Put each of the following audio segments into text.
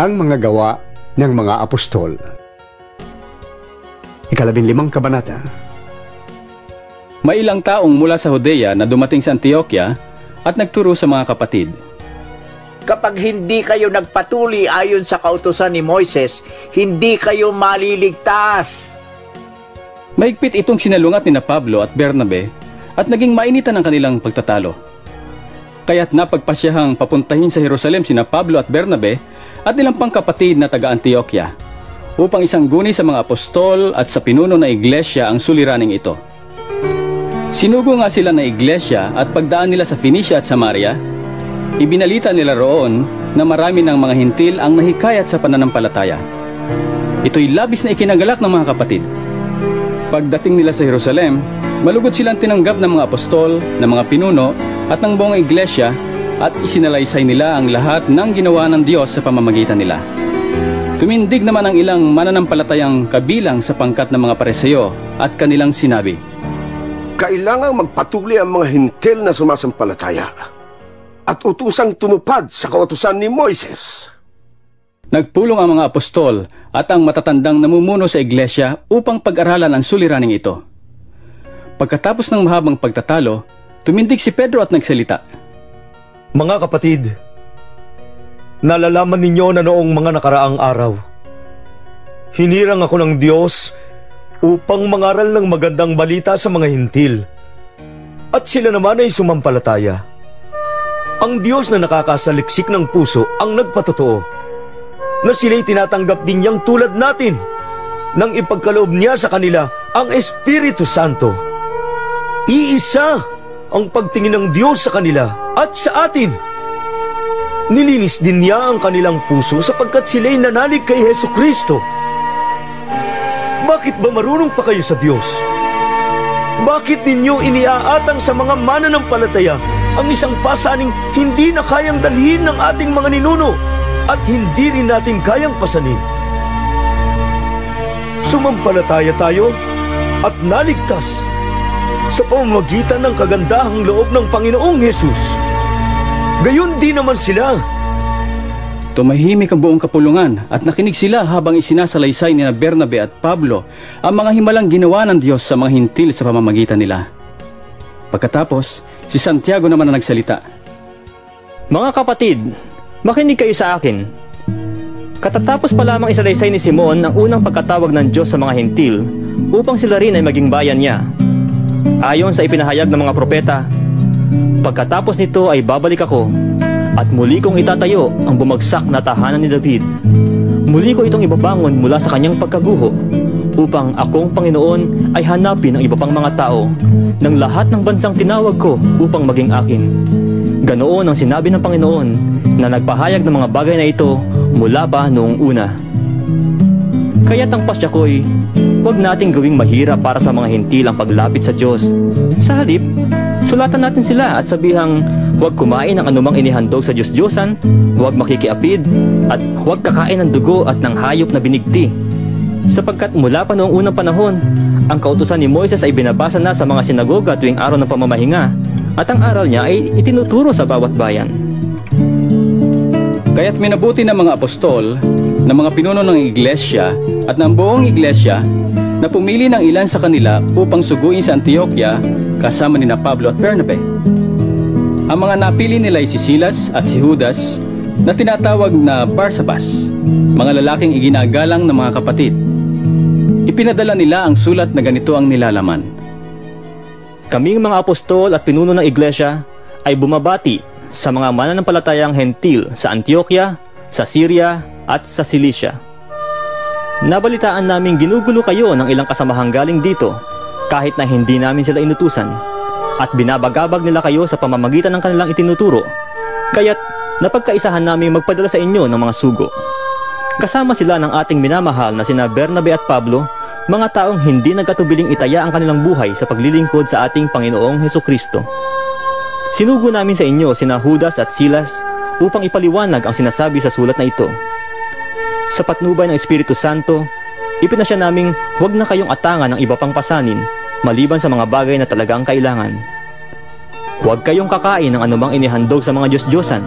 Ang mga gawa ng mga apostol. 15 kabanata. May ilang taong mula sa Judea na dumating sa Antioquia at nagturo sa mga kapatid. Kapag hindi kayo nagpatuli ayon sa kautusan ni Moises, hindi kayo maliligtas. Maigpit itong sinalungat ni Pablo at Bernabe at naging mainitan ang kanilang pagtatalo. Kaya't napagpasyahang papuntahin sa Jerusalem sina Pablo at Bernabe at ilang pang kapatid na taga-Antioquia upang isangguni sa mga apostol at sa pinuno na iglesia ang suliraning ito. Sinugo nga sila ng iglesia at pagdaan nila sa Phoenicia at Samaria, ibinalita nila roon na marami ng mga hintil ang nahikayat sa pananampalataya. Ito'y labis na ikinagalak ng mga kapatid. Pagdating nila sa Jerusalem, malugod silang tinanggap ng mga apostol, ng mga pinuno at ng buong iglesia at isinalaysay nila ang lahat ng ginawa ng Diyos sa pamamagitan nila. Tumindig naman ang ilang mananampalatayang kabilang sa pangkat ng mga Pariseo at kanilang sinabi, kailangang magpatuloy ang mga hintil na sumasampalataya at utusang tumupad sa kautusan ni Moises. Nagpulong ang mga apostol at ang matatandang namumuno sa iglesia upang pag-aralan ang suliraning ito. Pagkatapos ng mahabang pagtatalo, tumindig si Pedro at nagsalita. Mga kapatid, nalalaman ninyo na noong mga nakaraang araw, hinirang ako ng Diyos upang mangaral ng magandang balita sa mga hintil, at sila naman ay sumampalataya. Ang Diyos na nakakasaliksik ng puso ang nagpatotoo, na sila'y tinatanggap din niyang tulad natin, nang ipagkaloob niya sa kanila ang Espiritu Santo. Iisa ang pagtingin ng Diyos sa kanila at sa atin. Nilinis din niya ang kanilang puso sapagkat sila'y nanalig kay Hesukristo. Bakit ba marunong pa kayo sa Diyos? Bakit ninyo iniaatang sa mga mananampalataya ang isang pasaning hindi na kayang dalhin ng ating mga ninuno at hindi rin natin kayang pasanin? Sumampalataya tayo at naligtas sa pamamagitan ng kagandahang loob ng Panginoong Hesus. Gayon din naman sila. Tumahimik ang buong kapulungan at nakinig sila habang isinasalaysay ni Bernabe at Pablo ang mga himalang ginawa ng Diyos sa mga hintil sa pamamagitan nila. Pagkatapos, si Santiago naman ang nagsalita. Mga kapatid, makinig kayo sa akin. Katatapos pa lamang isalaysay ni Simon ang unang pagkatawag ng Diyos sa mga hintil upang sila rin ay maging bayan niya. Ayon sa ipinahayag ng mga propeta, pagkatapos nito ay babalik ako at muli kong itatayo ang bumagsak na tahanan ni David. Muli ko itong ibabangon mula sa kanyang pagkaguho upang akong Panginoon ay hanapin ang iba pang mga tao ng lahat ng bansang tinawag ko upang maging akin. Ganoon ang sinabi ng Panginoon na nagpahayag ng mga bagay na ito mula pa noong una. Kaya't ang pasya ko'y huwag nating gawing mahirap para sa mga hintil ang paglapit sa Diyos. Sa halip, sulatan natin sila at sabihang huwag kumain ng anumang inihandog sa Diyos-Diyosan, huwag makikiapid, at huwag kakain ng dugo at ng hayop na binigti. Sapagkat mula pa noong unang panahon, ang kautusan ni Moises ay binabasa na sa mga sinagoga tuwing araw ng pamamahinga, at ang aral niya ay itinuturo sa bawat bayan. Kaya't minabuti ng mga apostol, ng mga pinuno ng iglesia at ng buong iglesia na pumili ng ilan sa kanila upang suguin sa Antioquia kasama ni Pablo at Bernabe. Ang mga napili nila ay si Silas at si Judas na tinatawag na Barsabas, mga lalaking iginagalang ng mga kapatid. Ipinadala nila ang sulat na ganito ang nilalaman. Kaming mga apostol at pinuno ng iglesia ay bumabati sa mga mananampalatayang hentil sa Antioquia, sa Syria at sa Cilicia. Nabalitaan naming ginugulo kayo ng ilang kasamahang galing dito kahit na hindi namin sila inutusan, at binabagabag nila kayo sa pamamagitan ng kanilang itinuturo, kaya't napagkaisahan namin magpadala sa inyo ng mga sugo. Kasama sila ng ating minamahal na sina Bernabe at Pablo, mga taong hindi nagkatubiling itaya ang kanilang buhay sa paglilingkod sa ating Panginoong Hesukristo. Sinugo namin sa inyo sina Judas at Silas upang ipaliwanag ang sinasabi sa sulat na ito. Sa patnubay ng Espiritu Santo, ipinasya naming huwag na kayong atangan ng iba pang pasanin maliban sa mga bagay na talagang kailangan. Huwag kayong kakain ng anumang inihandog sa mga Diyos-Diyosan,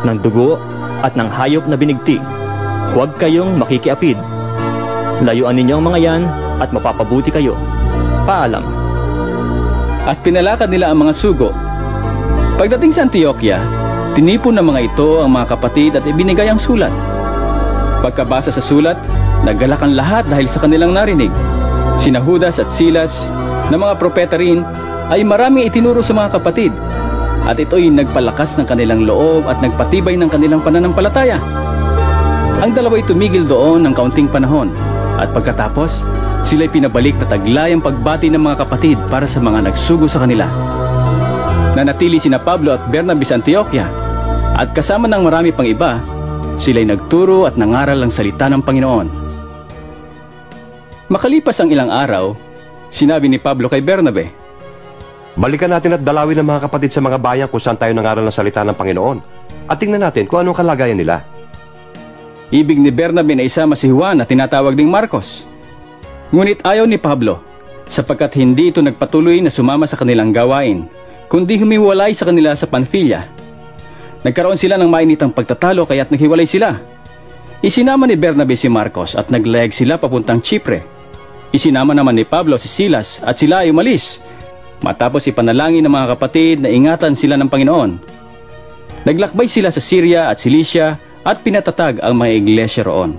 ng dugo at ng hayop na binigti, huwag kayong makikiapid. Layuan ninyo ang mga yan at mapapabuti kayo. Paalam. At pinalakad nila ang mga sugo. Pagdating sa Antioquia, tinipon ng mga ito ang mga kapatid at ibinigay ang sulat. Pagkabasa sa sulat, naggalak ang lahat dahil sa kanilang narinig. Sina Judas at Silas, na mga propeta rin, ay maraming itinuro sa mga kapatid. At ito'y nagpalakas ng kanilang loob at nagpatibay ng kanilang pananampalataya. Ang dalawa'y tumigil doon ng kaunting panahon. At pagkatapos, sila'y pinabalik na taglay ang pagbati ng mga kapatid para sa mga nagsugo sa kanila. Nanatili sina Pablo at Bernabe sa Antioquia, at kasama ng marami pang iba, sila'y nagturo at nangaral ang salita ng Panginoon. Makalipas ang ilang araw, sinabi ni Pablo kay Bernabe, Balikan natin at dalawin ang mga kapatid sa mga bayan kung saan tayo nangaral ng salita ng Panginoon. At tingnan natin kung anong kalagayan nila. Ibig ni Bernabe na isama si Juan na tinatawag ding Marcos. Ngunit ayaw ni Pablo, sapagkat hindi ito nagpatuloy na sumama sa kanilang gawain, kundi humiwalay sa kanila sa Panfilia. Nagkaroon sila ng mainitang pagtatalo kaya't naghiwalay sila. Isinama ni Bernabe si Marcos at naglayag sila papuntang Chipre. Isinama naman ni Pablo si Silas at sila ay umalis. Matapos ipanalangin ng mga kapatid na ingatan sila ng Panginoon. Naglakbay sila sa Syria at Cilicia at pinatatag ang mga iglesia roon.